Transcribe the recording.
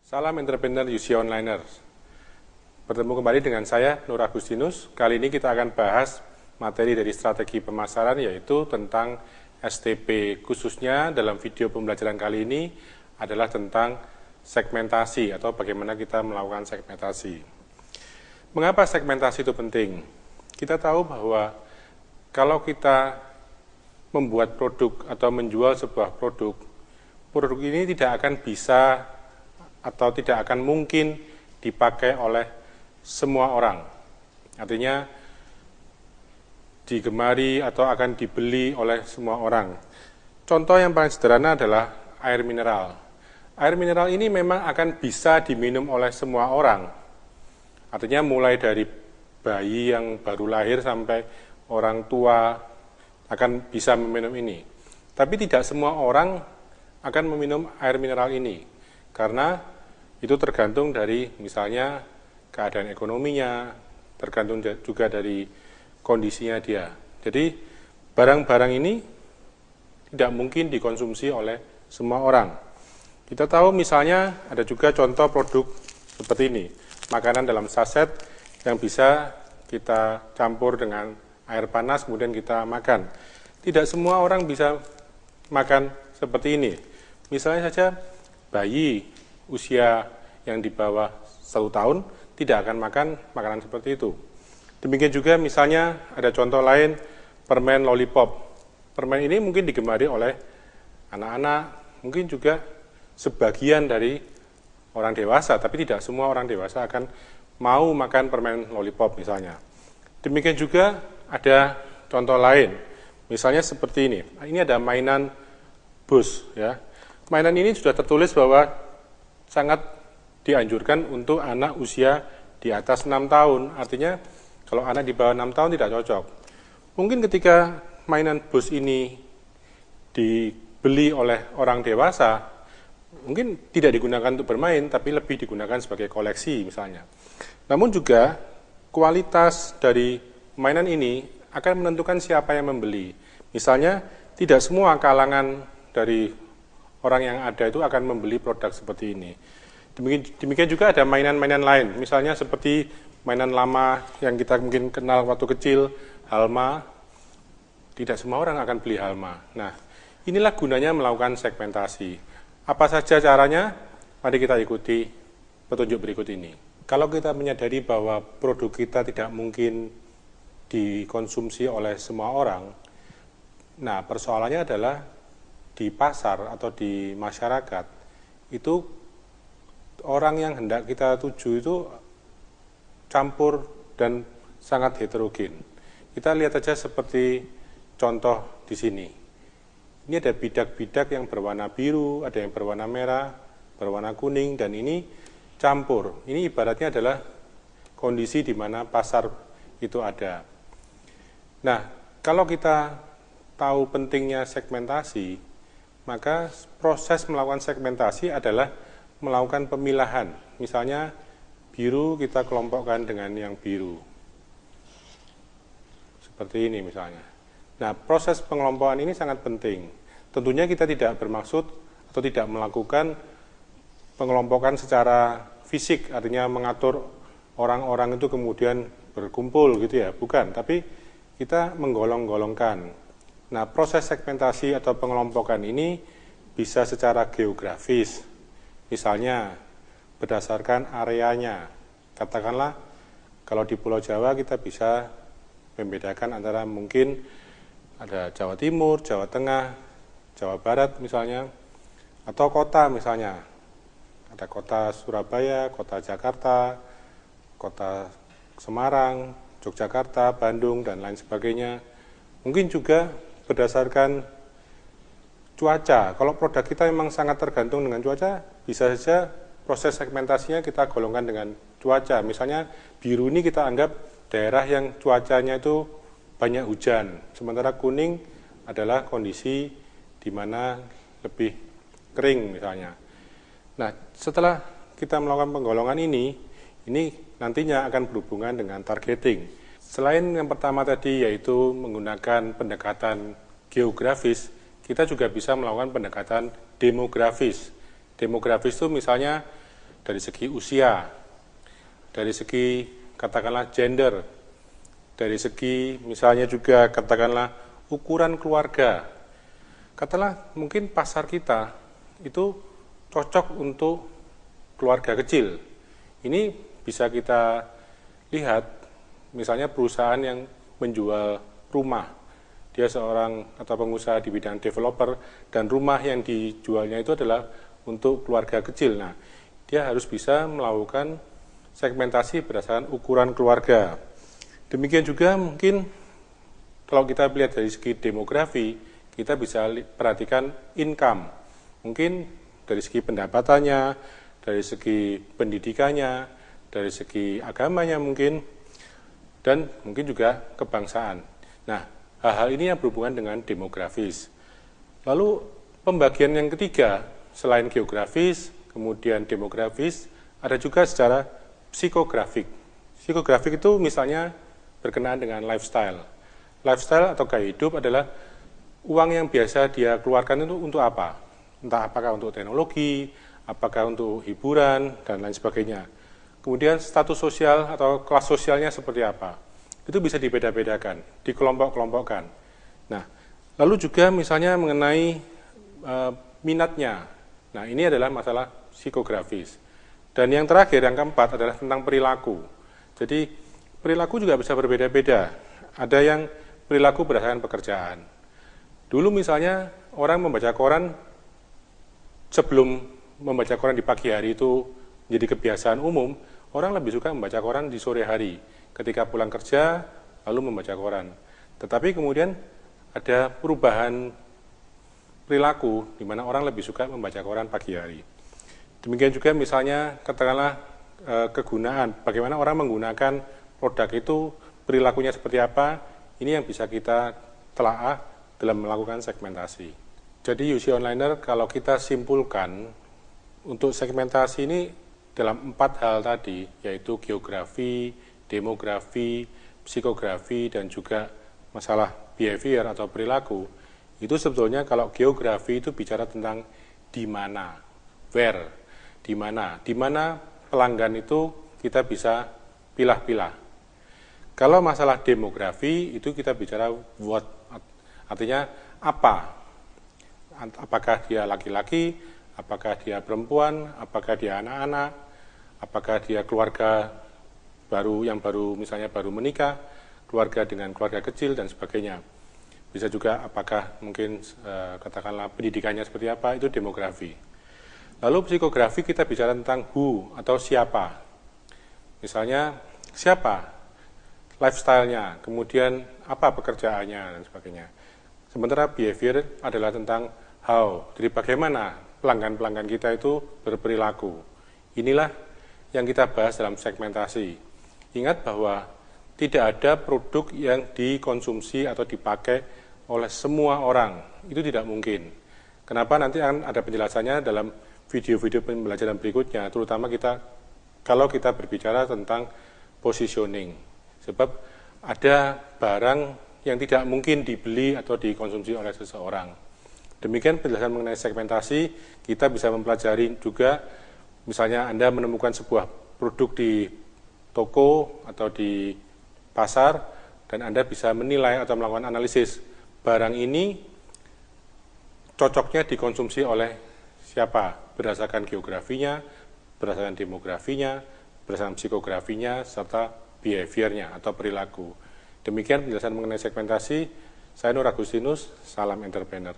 Salam entrepreneur UC Onliners. Bertemu kembali dengan saya, Nur Agustinus. Kali ini kita akan bahas materi dari strategi pemasaran, yaitu tentang STP. Khususnya dalam video pembelajaran kali ini adalah tentang segmentasi atau bagaimana kita melakukan segmentasi. Mengapa segmentasi itu penting? Kita tahu bahwa kalau kita membuat produk atau menjual sebuah produk ini tidak akan bisa atau tidak akan mungkin dipakai oleh semua orang. Artinya digemari atau akan dibeli oleh semua orang. Contoh yang paling sederhana adalah air mineral. Air mineral ini memang akan bisa diminum oleh semua orang. Artinya mulai dari bayi yang baru lahir sampai orang tua akan bisa meminum ini. Tapi tidak semua orang akan meminum air mineral ini. Karena itu tergantung dari misalnya keadaan ekonominya, tergantung juga dari kondisinya dia. Jadi barang-barang ini tidak mungkin dikonsumsi oleh semua orang. Kita tahu misalnya ada juga contoh produk seperti ini, makanan dalam saset yang bisa kita campur dengan air panas kemudian kita makan. Tidak semua orang bisa makan seperti ini. Misalnya saja bayi usia yang di bawah 1 tahun tidak akan makan makanan seperti itu. Demikian juga misalnya ada contoh lain, permen lollipop. Permen ini mungkin digemari oleh anak-anak, mungkin juga sebagian dari orang dewasa, tapi tidak semua orang dewasa akan mau makan permen lollipop misalnya. Demikian juga ada contoh lain, misalnya seperti ini. Ini ada mainan bus, ya. Mainan ini sudah tertulis bahwa sangat dianjurkan untuk anak usia di atas 6 tahun. Artinya kalau anak di bawah 6 tahun tidak cocok. Mungkin ketika mainan bus ini dibeli oleh orang dewasa, mungkin tidak digunakan untuk bermain, tapi lebih digunakan sebagai koleksi misalnya. Namun juga kualitas dari mainan ini akan menentukan siapa yang membeli. Misalnya tidak semua kalangan dari orang yang ada itu akan membeli produk seperti ini. Demikian juga ada mainan-mainan lain, misalnya seperti mainan lama yang kita mungkin kenal waktu kecil, Halma. Tidak semua orang akan beli Halma. Nah, inilah gunanya melakukan segmentasi. Apa saja caranya? Mari kita ikuti petunjuk berikut ini. Kalau kita menyadari bahwa produk kita tidak mungkin dikonsumsi oleh semua orang, nah persoalannya adalah di pasar atau di masyarakat, itu orang yang hendak kita tuju itu campur dan sangat heterogen. Kita lihat saja seperti contoh di sini. Ini ada bidak-bidak yang berwarna biru, ada yang berwarna merah, berwarna kuning, dan ini campur. Ini ibaratnya adalah kondisi di mana pasar itu ada. Nah, kalau kita tahu pentingnya segmentasi, maka proses melakukan segmentasi adalah melakukan pemilahan. Misalnya biru kita kelompokkan dengan yang biru. Seperti ini misalnya. Nah, proses pengelompokan ini sangat penting. Tentunya kita tidak bermaksud atau tidak melakukan pengelompokan secara fisik, artinya mengatur orang-orang itu kemudian berkumpul gitu ya, bukan. Tapi kita menggolong-golongkan. Nah, proses segmentasi atau pengelompokan ini bisa secara geografis, misalnya berdasarkan areanya. Katakanlah, kalau di Pulau Jawa kita bisa membedakan antara mungkin ada Jawa Timur, Jawa Tengah, Jawa Barat misalnya, atau kota misalnya. Ada kota Surabaya, kota Jakarta, kota Semarang, Yogyakarta, Bandung, dan lain sebagainya. Mungkin juga berdasarkan cuaca. Kalau produk kita memang sangat tergantung dengan cuaca, bisa saja proses segmentasinya kita golongkan dengan cuaca. Misalnya biru ini kita anggap daerah yang cuacanya itu banyak hujan. Sementara kuning adalah kondisi di mana lebih kering misalnya. Nah, setelah kita melakukan penggolongan ini nantinya akan berhubungan dengan targeting. Selain yang pertama tadi yaitu menggunakan pendekatan geografis, kita juga bisa melakukan pendekatan demografis. Demografis itu misalnya dari segi usia, dari segi katakanlah gender, dari segi misalnya juga katakanlah ukuran keluarga. Katakanlah mungkin pasar kita itu cocok untuk keluarga kecil. Ini bisa kita lihat misalnya perusahaan yang menjual rumah. Dia seorang atau pengusaha di bidang developer dan rumah yang dijualnya itu adalah untuk keluarga kecil. Nah, dia harus bisa melakukan segmentasi berdasarkan ukuran keluarga. Demikian juga mungkin kalau kita lihat dari segi demografi, kita bisa perhatikan income. Mungkin dari segi pendapatannya, dari segi pendidikannya, dari segi agamanya mungkin, dan mungkin juga kebangsaan. Nah, hal-hal ini yang berhubungan dengan demografis. Lalu pembagian yang ketiga, selain geografis, kemudian demografis, ada juga secara psikografik. Psikografik itu misalnya berkenaan dengan lifestyle. Lifestyle atau gaya hidup adalah uang yang biasa dia keluarkan itu untuk apa? Entah apakah untuk teknologi, apakah untuk hiburan, dan lain sebagainya. Kemudian status sosial atau kelas sosialnya seperti apa? Itu bisa dibeda-bedakan, dikelompok-kelompokkan. Nah, lalu juga misalnya mengenai minatnya. Nah, ini adalah masalah psikografis. Dan yang terakhir, yang keempat adalah tentang perilaku. Jadi, perilaku juga bisa berbeda-beda. Ada yang perilaku berdasarkan pekerjaan. Dulu misalnya orang membaca koran sebelum membaca koran di pagi hari itu menjadi kebiasaan umum, orang lebih suka membaca koran di sore hari. Ketika pulang kerja, lalu membaca koran. Tetapi kemudian ada perubahan perilaku di mana orang lebih suka membaca koran pagi hari. Demikian juga misalnya katakanlah kegunaan, bagaimana orang menggunakan produk itu, perilakunya seperti apa, ini yang bisa kita telaah dalam melakukan segmentasi. Jadi UC Onliner kalau kita simpulkan, untuk segmentasi ini dalam 4 hal tadi, yaitu geografi, demografi, psikografi, dan juga masalah behavior atau perilaku, itu sebetulnya kalau geografi itu bicara tentang di mana, where, di mana pelanggan itu kita bisa pilah-pilah. Kalau masalah demografi itu kita bicara what, artinya apa, apakah dia laki-laki, apakah dia perempuan, apakah dia anak-anak, apakah dia keluarga yang baru misalnya baru menikah, keluarga dengan keluarga kecil dan sebagainya. Bisa juga apakah mungkin katakanlah pendidikannya seperti apa, itu demografi. Lalu psikografi kita bicara tentang who atau siapa. Misalnya siapa, lifestyle-nya, kemudian apa pekerjaannya dan sebagainya. Sementara behavior adalah tentang how, jadi bagaimana pelanggan-pelanggan kita itu berperilaku. Inilah yang kita bahas dalam segmentasi. Ingat bahwa tidak ada produk yang dikonsumsi atau dipakai oleh semua orang. Itu tidak mungkin. Kenapa? Nanti akan ada penjelasannya dalam video-video pembelajaran berikutnya, terutama kalau kita berbicara tentang positioning. Sebab ada barang yang tidak mungkin dibeli atau dikonsumsi oleh seseorang. Demikian penjelasan mengenai segmentasi, kita bisa mempelajari juga, misalnya Anda menemukan sebuah produk di toko atau di pasar, dan Anda bisa menilai atau melakukan analisis, barang ini cocoknya dikonsumsi oleh siapa, berdasarkan geografinya, berdasarkan demografinya, berdasarkan psikografinya, serta behaviornya atau perilaku. Demikian penjelasan mengenai segmentasi. Saya Nur Agustinus, salam entrepreneur.